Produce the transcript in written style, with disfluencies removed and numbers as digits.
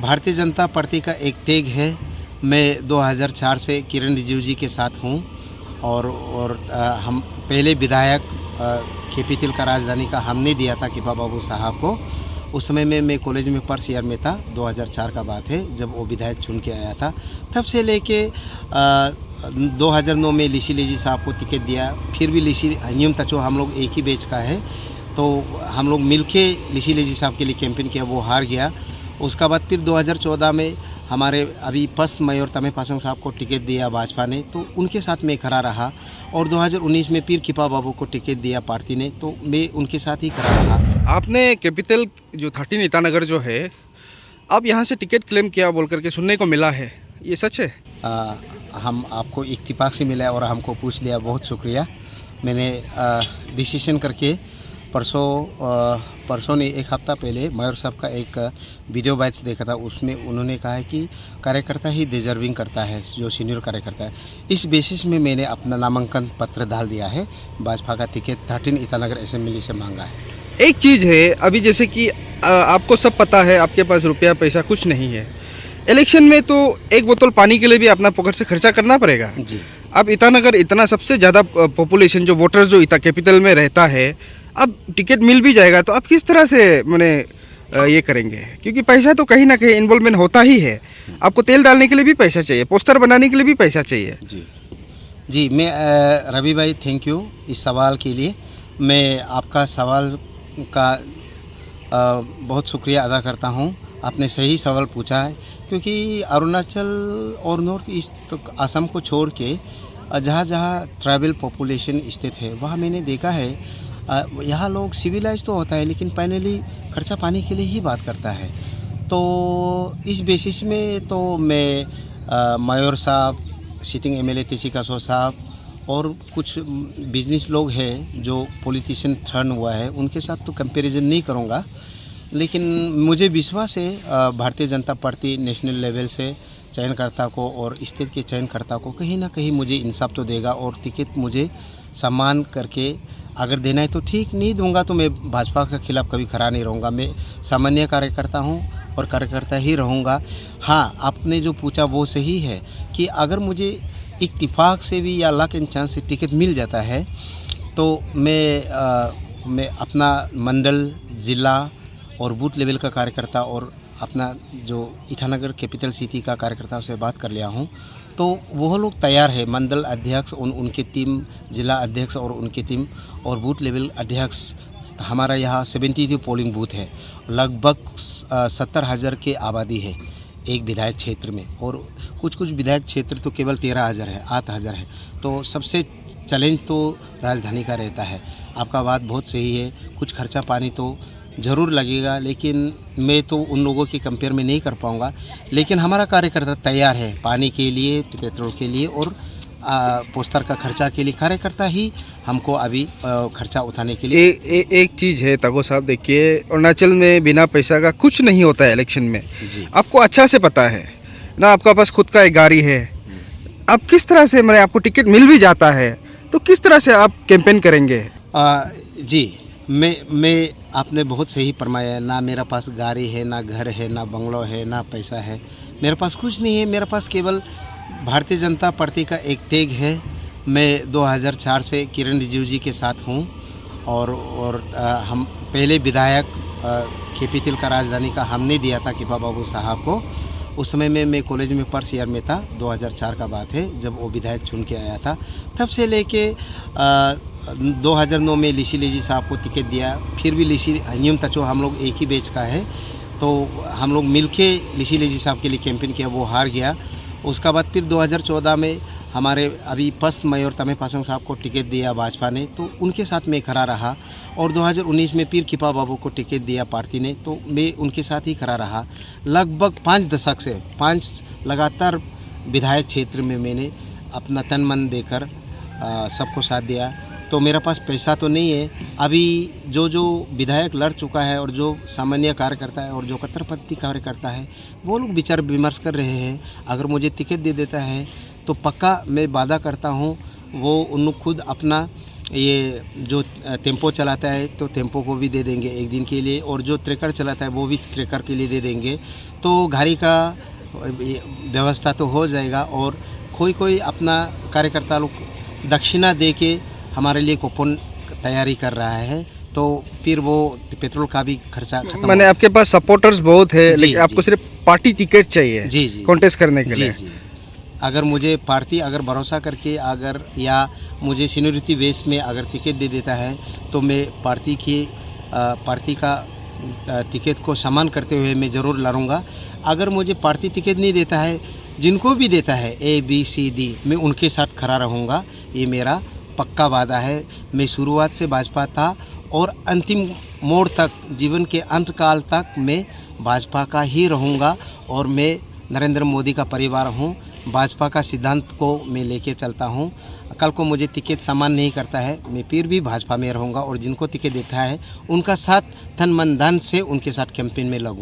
Bharatiya Janata party का एक tag है। मैं 2004 से किरण रिजिजू जी के साथ हूँ और हम पहले विधायक केपी तिल का राजधानी का हमने दिया था किपा बाबू साहब को। उस समय में मैं कॉलेज में फर्स्ट ईयर में था। 2004 का बात है जब वो विधायक चुन के आया था। तब से लेके 2009 में लिशी लेजी साहब को टिकट दिया। फिर भी लिशी न्यूम तचो हम लोग एक ही बेच का है, तो हम लोग मिलके लिशी लेजी साहब के लिए कैंपेन किया, वो हार गया। उसका बाद फिर 2014 में हमारे अभी फर्स्ट मेयर तमे पासंग साहब को टिकट दिया भाजपा ने, तो उनके साथ मैं खड़ा रहा। और 2019 में फिर किपा बाबू को टिकट दिया पार्टी ने, तो मैं उनके साथ ही खड़ा रहा। आपने कैपिटल जो 13 ईटानगर जो है, अब यहाँ से टिकट क्लेम किया बोल करके सुनने को मिला है, ये सच है? हम आपको इत्तेफाक से मिला और हमको पूछ लिया, बहुत शुक्रिया। मैंने डिसीजन करके परसों ने एक हफ़्ता पहले मेयर साहब का एक वीडियो बैच देखा था। उसमें उन्होंने कहा है कि कार्यकर्ता ही डिजर्विंग करता है, जो सीनियर कार्यकर्ता है। इस बेसिस में मैंने अपना नामांकन पत्र डाल दिया है। भाजपा का टिकट 13 ईटानगर असेंबली से मांगा है। एक चीज़ है, अभी जैसे कि आपको सब पता है, आपके पास रुपया पैसा कुछ नहीं है। इलेक्शन में तो एक बोतल पानी के लिए भी अपना पॉकेट से खर्चा करना पड़ेगा जी। अब ईटानगर इतना सबसे ज़्यादा पॉपुलेशन जो वोटर्स जो कैपिटल में रहता है, अब टिकट मिल भी जाएगा तो आप किस तरह से ये करेंगे? क्योंकि पैसा तो कहीं ना कहीं इन्वॉल्वमेंट होता ही है। आपको तेल डालने के लिए भी पैसा चाहिए, पोस्टर बनाने के लिए भी पैसा चाहिए। जी मैं रवि भाई, थैंक यू इस सवाल के लिए। मैं आपका सवाल का बहुत शुक्रिया अदा करता हूँ। आपने सही सवाल पूछा है, क्योंकि अरुणाचल और नॉर्थ ईस्ट असम को छोड़ के जहाँ जहाँ ट्राइबल पॉपुलेशन स्थित है, वहाँ मैंने देखा है यहाँ लोग सिविलाइज तो होता है, लेकिन फाइनली खर्चा पानी के लिए ही बात करता है। तो इस बेसिस में तो मैं मेयर साहब, सिटिंग एमएलए तेची कासो साहब और कुछ बिजनेस लोग हैं जो पॉलिटिशियन टर्न हुआ है, उनके साथ तो कंपैरिजन नहीं करूँगा। लेकिन मुझे विश्वास है Bharatiya Janata party national level से चयनकर्ता को और स्टेट के चयनकर्ता को कहीं ना कहीं मुझे इंसाफ तो देगा और टिकट मुझे सम्मान करके अगर देना है तो ठीक, नहीं दूंगा तो मैं भाजपा के खिलाफ कभी खड़ा नहीं रहूँगा। मैं सामान्य कार्यकर्ता हूँ और कार्यकर्ता ही रहूँगा। हाँ, आपने जो पूछा वो सही है कि अगर मुझे इत्तेफाक से भी या लक एंड चांस से टिकट मिल जाता है तो मैं अपना मंडल, ज़िला और बूथ लेवल का कार्यकर्ता और अपना जो ईटानगर कैपिटल सिटी का कार्यकर्ताओं से बात कर लिया हूँ, तो वो लोग तैयार है। मंडल अध्यक्ष उनकी टीम, जिला अध्यक्ष और उनकी टीम और बूथ लेवल अध्यक्ष। हमारा यहाँ 72 पोलिंग बूथ है, लगभग 70,000 की आबादी है एक विधायक क्षेत्र में, और कुछ विधायक क्षेत्र तो केवल 13,000 है, 8,000 है। तो सबसे चैलेंज तो राजधानी का रहता है। आपका बात बहुत सही है, कुछ खर्चा पानी तो ज़रूर लगेगा, लेकिन मैं तो उन लोगों के कंपेयर में नहीं कर पाऊँगा। लेकिन हमारा कार्यकर्ता तैयार है पानी के लिए, पेट्रोल के लिए और पोस्टर का खर्चा के लिए। कार्यकर्ता ही हमको अभी खर्चा उठाने के लिए। एक चीज़ है तागो साहब, देखिए अरुणाचल में बिना पैसा का कुछ नहीं होता है इलेक्शन में जी। आपको अच्छा से पता है ना, आपका पास खुद का एक गाड़ी है। अब किस तरह से आपको टिकट मिल भी जाता है तो किस तरह से आप कैंपेन करेंगे? जी मैं आपने बहुत सही फरमाया। ना मेरा पास गाड़ी है, ना घर है, ना बंगलो है, ना पैसा है, मेरे पास कुछ नहीं है। मेरे पास केवल भारतीय जनता पार्टी का एक टैग है। मैं 2004 से किरण रिजिजू जी के साथ हूँ और हम पहले विधायक केपी तिल का राजधानी का हमने दिया था किपा बाबू साहब को। उस समय में मैं कॉलेज में फर्स्ट ईयर में था। 2004 का बात है जब वो विधायक चुन के आया था। तब से लेके 2009 में लिशी लेजी साहब को टिकट दिया। फिर भी लिशी न्यूम तचो हम लोग एक ही बेच का है, तो हम लोग मिलके लिशी लेजी साहब के लिए कैंपेन किया, वो हार गया। उसका बाद फिर 2014 में हमारे अभी फर्स्ट मेयर तमे पासंग साहब को टिकट दिया भाजपा ने, तो उनके साथ मैं खड़ा रहा। और 2019 में फिर किपा बाबू को टिकट दिया पार्टी ने, तो मैं उनके साथ ही खड़ा रहा। लगभग 5 दशक से 5 लगातार विधायक क्षेत्र में मैंने अपना तन मन देकर सबको साथ दिया। तो मेरा पास पैसा तो नहीं है। अभी जो विधायक लड़ चुका है और जो सामान्य कार्यकर्ता है और जो कट्टरपंथी कार्यकर्ता है, वो लोग विचार विमर्श कर रहे हैं। अगर मुझे टिकट दे देता है तो पक्का मैं वादा करता हूँ वो उन खुद अपना ये जो टेम्पो चलाता है तो टेम्पो को भी दे देंगे एक दिन के लिए, और जो ट्रैकर चलाता है वो भी ट्रैकर के लिए दे देंगे। तो गाड़ी का व्यवस्था तो हो जाएगा, और कोई अपना कार्यकर्ता लोग दक्षिणा दे के हमारे लिए कूपन तैयारी कर रहा है, तो फिर वो पेट्रोल का भी खर्चा खत्म मैंने आपके पास सपोर्टर्स बहुत है, जी, लेकिन आपको जी। सिर्फ पार्टी टिकट चाहिए जी जी कॉन्टेस्ट करने के जी लिए। जी। अगर मुझे पार्टी अगर भरोसा करके अगर या मुझे सीनियरिटी बेस में अगर टिकट दे देता है तो मैं पार्टी का टिकट को सम्मान करते हुए मैं ज़रूर लड़ूंगा। अगर मुझे पार्टी टिकट नहीं देता है, जिनको भी देता है ABCD, मैं उनके साथ खड़ा रहूँगा। ये मेरा पक्का वादा है। मैं शुरुआत से भाजपा था और अंतिम मोड़ तक, जीवन के अंत काल तक मैं भाजपा का ही रहूँगा, और मैं नरेंद्र मोदी का परिवार हूँ। भाजपा का सिद्धांत को मैं लेके चलता हूँ। कल को मुझे टिकट सम्मान नहीं करता है, मैं फिर भी भाजपा में रहूँगा, और जिनको टिकट देता है उनका साथ तन मन धन से उनके साथ कैंपेन में लगूँगा।